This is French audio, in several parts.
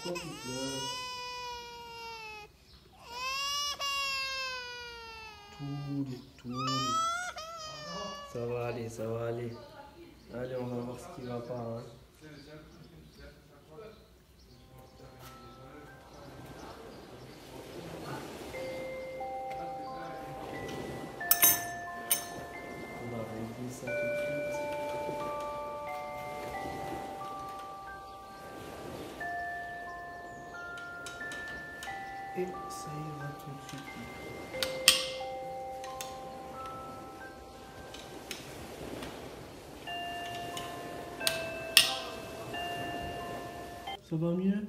Doucement, tu pleures. Tout. Ça va aller, ça va aller. Allez, on va voir ce qui va pas. Hein. On va régler ça tout de suite. Et ça ira tout de suite. Ça va mieux?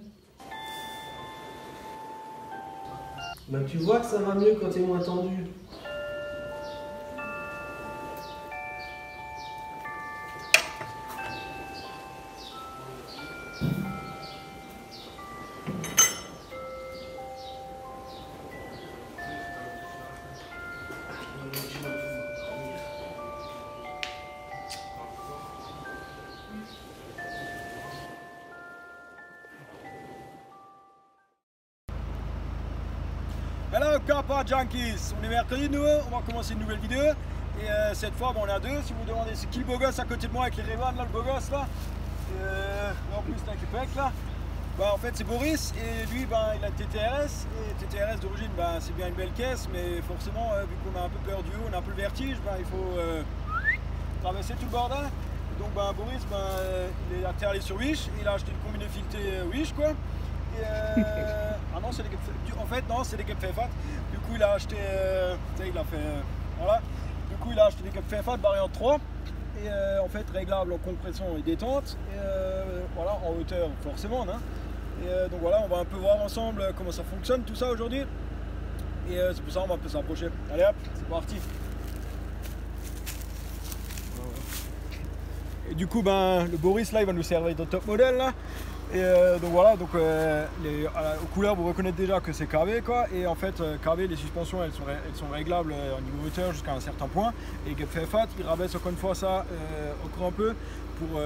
Ben, tu vois que ça va mieux quand tu es moins tendu. Hello Kappa Junkies, on est mercredi nous, on va commencer une nouvelle vidéo et cette fois on est à deux. Si vous vous demandez c'est qui le beau gosse à côté de moi avec les Ray-Ban là, le beau gosse là, en plus avec les pecs là, bah, en fait c'est Boris et lui bah, il a TTRS et TTRS d'origine bah, c'est bien une belle caisse mais forcément vu qu'on a un peu peur du haut, on a un peu le vertige, bah, il faut traverser tout le bordel. Donc bah, Boris bah, il est atterri sur Wish, il a acheté une combinaison filetée Wish quoi. Ah non, c'est des en fait non, c'est des Gap Fat. Du coup, il a acheté il a fait voilà. Du coup, il a acheté des Gap Fat variante 3 et en fait réglable en compression et détente et voilà, en hauteur forcément hein. Et donc voilà, on va un peu voir ensemble comment ça fonctionne tout ça aujourd'hui. Et c'est pour ça on va un peu s'approcher. Allez hop, c'est parti. Et du coup, ben le Boris là, il va nous servir de top modèle là. Et donc voilà, donc aux couleurs vous reconnaissez déjà que c'est KV quoi. Et en fait KV, les suspensions elles sont réglables au niveau hauteur jusqu'à un certain point. Et Gap Fat il rabaisse encore une fois ça encore un peu pour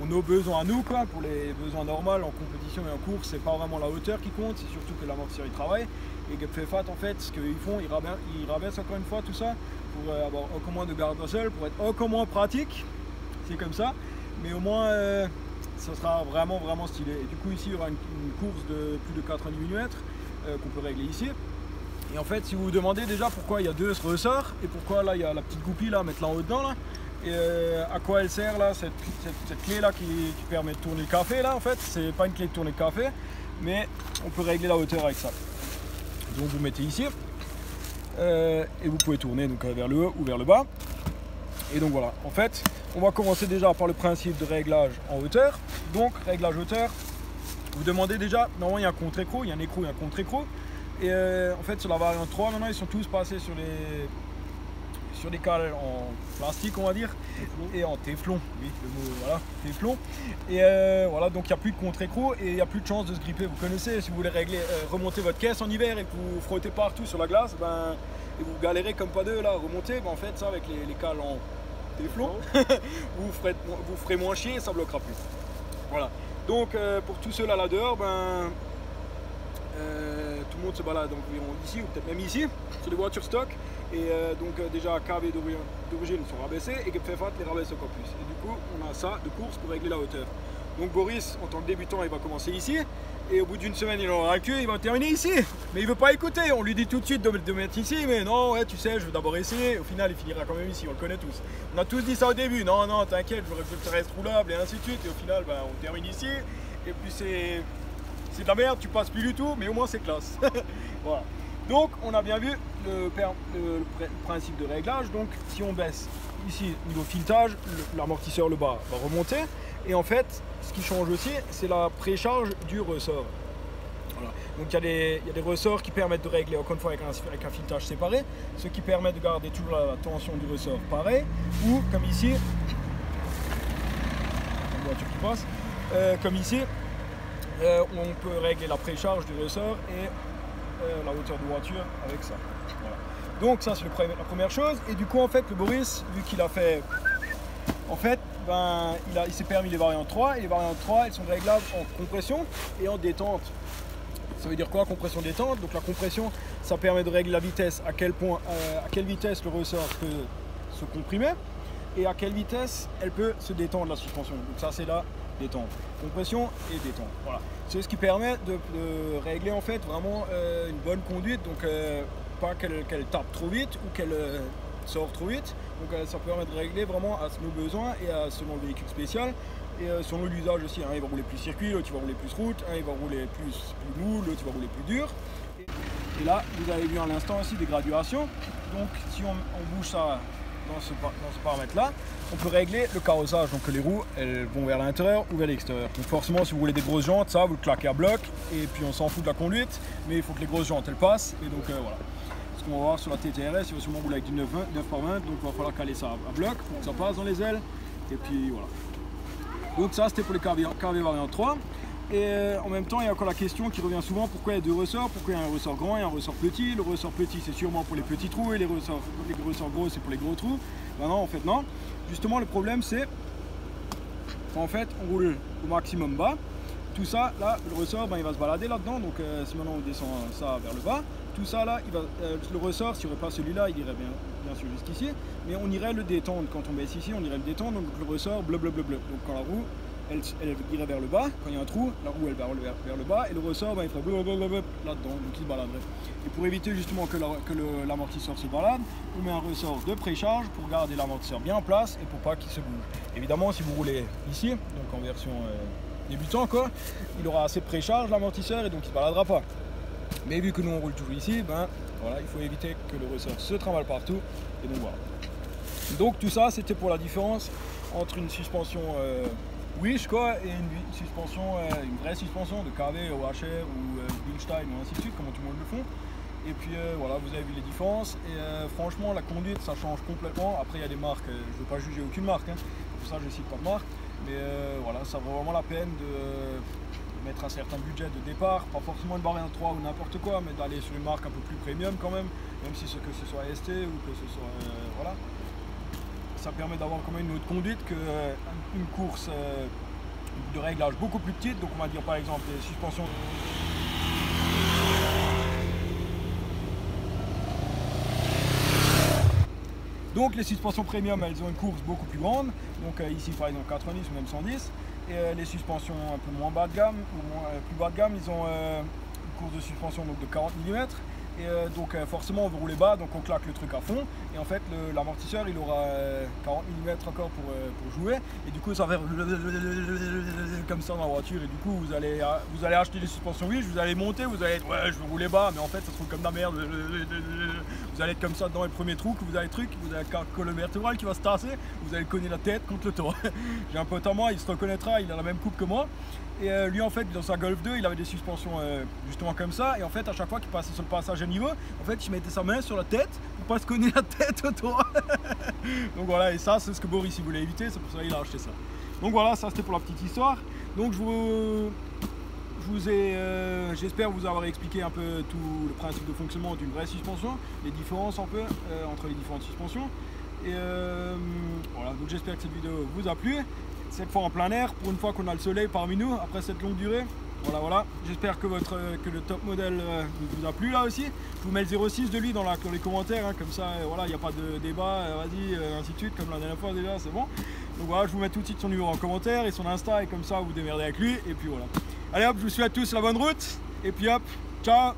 nos besoins à nous quoi, pour les besoins normaux en compétition et en course. C'est pas vraiment la hauteur qui compte, c'est surtout que l'amortisseur il travaille. Et Gap Fat en fait ce qu'ils font, ils rabaissent encore une fois tout ça pour avoir encore moins de garde au sol, pour être encore moins pratique. C'est comme ça, mais au moins ça sera vraiment stylé. Et du coup ici il y aura une course de plus de 90 mm qu'on peut régler ici. Et en fait si vous vous demandez déjà pourquoi il y a deux ressorts et pourquoi là il y a la petite goupille là à mettre là en haut dedans là, et à quoi elle sert là cette clé là qui permet de tourner le café là, en fait c'est pas une clé de tourner le café mais on peut régler la hauteur avec ça. Donc vous mettez ici et vous pouvez tourner donc vers le haut ou vers le bas. Et donc voilà, en fait, on va commencer déjà par le principe de réglage en hauteur. Donc, réglage hauteur, vous demandez déjà, normalement il y a un contre-écrou, il y a un écrou, il y a un contre-écrou. Et en fait, sur la variante 3, maintenant ils sont tous passés sur des cales en plastique, on va dire, et en téflon, oui, le mot, voilà, téflon. Et voilà, donc il n'y a plus de contre-écrou et il n'y a plus de chance de se gripper. Vous connaissez, si vous voulez régler, remonter votre caisse en hiver et que vous frottez partout sur la glace, ben, et vous galérez comme pas deux là, remonter, ben, en fait, ça avec les cales en téflon, vous ferez moins chier et ça bloquera plus. Voilà. Donc pour tous ceux là dehors, ben tout le monde se balade environ ici ou peut-être même ici sur des voitures stock. Et donc déjà KV d'origine sont rabaissés et Gap Fat les rabaisse encore plus. Et du coup on a ça de course pour régler la hauteur. Donc Boris en tant que débutant il va commencer ici. Et au bout d'une semaine, il aura le cul, il va terminer ici. Mais il veut pas écouter, on lui dit tout de suite de mettre ici, mais non, ouais, tu sais, je veux d'abord essayer. Au final, il finira quand même ici, on le connaît tous. On a tous dit ça au début, non, non, t'inquiète, je veux que ça reste roulable et ainsi de suite. Et au final, bah, on termine ici. Et puis c'est de la merde, tu passes plus du tout, mais au moins c'est classe. Voilà. Donc, on a bien vu le principe de réglage. Donc, si on baisse ici, niveau filetage, l'amortisseur le bas va remonter. Et en fait, ce qui change aussi, c'est la précharge du ressort. Voilà. Donc il y a des ressorts qui permettent de régler, encore une fois, avec un filetage séparé, ce qui permet de garder toujours la tension du ressort pareil, ou comme ici, une voiture qui passe, comme ici, on peut régler la précharge du ressort et la hauteur de voiture avec ça. Voilà. Donc ça c'est la première chose. Et du coup en fait le Boris, vu qu'il a fait, en fait ben, il s'est permis les variantes 3, et les variantes 3 elles sont réglables en compression et en détente. Ça veut dire quoi, compression détente? Donc la compression, ça permet de régler la vitesse, à quelle vitesse le ressort peut se comprimer et à quelle vitesse elle peut se détendre la suspension. Donc ça c'est la détente, compression et détente. Voilà, c'est ce qui permet de régler en fait vraiment une bonne conduite, donc pas qu'elle tape trop vite ou qu'elle sort trop vite. Donc ça permet de régler vraiment à nos besoins et selon le véhicule spécial. Et selon l'usage aussi, il va rouler plus circuit, l'autre il va rouler plus route, il va rouler plus mou, l'autre il va rouler plus dur. Et là, vous avez vu à l'instant aussi des graduations. Donc si on bouge ça dans ce paramètre là, on peut régler le carrossage, donc que les roues elles vont vers l'intérieur ou vers l'extérieur. Donc forcément si vous voulez des grosses jantes, ça vous le claquez à bloc, et puis on s'en fout de la conduite, mais il faut que les grosses jantes elles passent, et donc voilà. Ce qu'on va voir sur la TTRS, il va sûrement rouler avec du 9 par 20, donc il va falloir caler ça à bloc pour que ça passe dans les ailes, et puis voilà. Donc ça c'était pour les KV variant 3. Et en même temps il y a encore la question qui revient souvent, pourquoi il y a deux ressorts, pourquoi il y a un ressort grand et un ressort petit. Le ressort petit c'est sûrement pour les petits trous et les ressorts gros c'est pour les gros trous. Ben non, en fait non. Justement le problème c'est qu'en fait on roule au maximum bas. Tout ça là, le ressort ben, il va se balader là-dedans, donc si maintenant on descend ça vers le bas, tout ça là, le ressort, s'il n'y aurait pas celui-là, il irait bien sûr jusqu'ici, mais on irait le détendre. Quand on baisse ici, on irait le détendre, donc le ressort bleu. Donc quand la roue, elle irait vers le bas, quand il y a un trou, la roue elle va vers le bas, et le ressort, ben, il ferait bleu là-dedans, donc il se baladerait. Et pour éviter justement que l'amortisseur se balade, on met un ressort de précharge pour garder l'amortisseur bien en place et pour pas qu'il se bouge. Évidemment, si vous roulez ici, donc en version débutant quoi, il aura assez de précharge l'amortisseur et donc il ne se baladera pas. Mais vu que nous on roule toujours ici, ben voilà, il faut éviter que le ressort se trimballe partout, et donc voilà. Donc tout ça c'était pour la différence entre une suspension Wish quoi et une suspension, une vraie suspension de KV, OHR ou Bilstein ou ainsi de suite, comme tout le monde le font. Et puis voilà, vous avez vu les différences, et franchement la conduite ça change complètement. Après il y a des marques, je ne veux pas juger aucune marque, hein. Pour ça je cite pas de marque, mais voilà, ça vaut vraiment la peine de mettre un certain budget de départ, pas forcément une variante 3 ou n'importe quoi, mais d'aller sur une marque un peu plus premium quand même si que ce soit ST ou que ce soit voilà. Ça permet d'avoir quand même une autre conduite qu'une course de réglage beaucoup plus petite. Donc on va dire par exemple les suspensions. Donc les suspensions premium elles ont une course beaucoup plus grande, donc ici par exemple 90 ou même 110, et les suspensions un peu moins bas de gamme ou plus bas de gamme, ils ont une course de suspension donc de 40 mm. Et donc forcément on veut rouler bas, donc on claque le truc à fond, et en fait l'amortisseur il aura 40 mm encore pour jouer, et du coup ça va faire comme ça dans la voiture, et du coup vous allez acheter des suspensions Wish, vous allez monter, vous allez être ouais je veux rouler bas, mais en fait ça se roule comme de la merde, vous allez être comme ça dans les premiers trous, que vous avez la colonne vertébrale qui va se tasser, vous allez cogner la tête contre le toit. J'ai un pote à moi, il se reconnaîtra, il a la même coupe que moi. Et lui en fait dans sa Golf 2 il avait des suspensions justement comme ça, et en fait à chaque fois qu'il passait sur le passage à niveau, en fait il mettait sa main sur la tête pour pas se cogner la tête au toit. Donc voilà, et ça c'est ce que Boris il voulait éviter, c'est pour ça qu'il a acheté ça. Donc voilà, ça c'était pour la petite histoire. Donc j'espère vous avoir expliqué un peu tout le principe de fonctionnement d'une vraie suspension, les différences un peu entre les différentes suspensions. Et voilà, donc j'espère que cette vidéo vous a plu. Cette fois en plein air, pour une fois qu'on a le soleil parmi nous, après cette longue durée. Voilà, j'espère que le top modèle vous a plu là aussi. Je vous mets le 06 de lui dans les commentaires, hein, comme ça voilà, il n'y a pas de débat, vas-y, ainsi de suite, comme la dernière fois déjà, c'est bon. Donc voilà, je vous mets tout de suite son numéro en commentaire et son Insta, et comme ça vous démerdez avec lui, et puis voilà. Allez hop, je vous souhaite à tous la bonne route, et puis hop, ciao.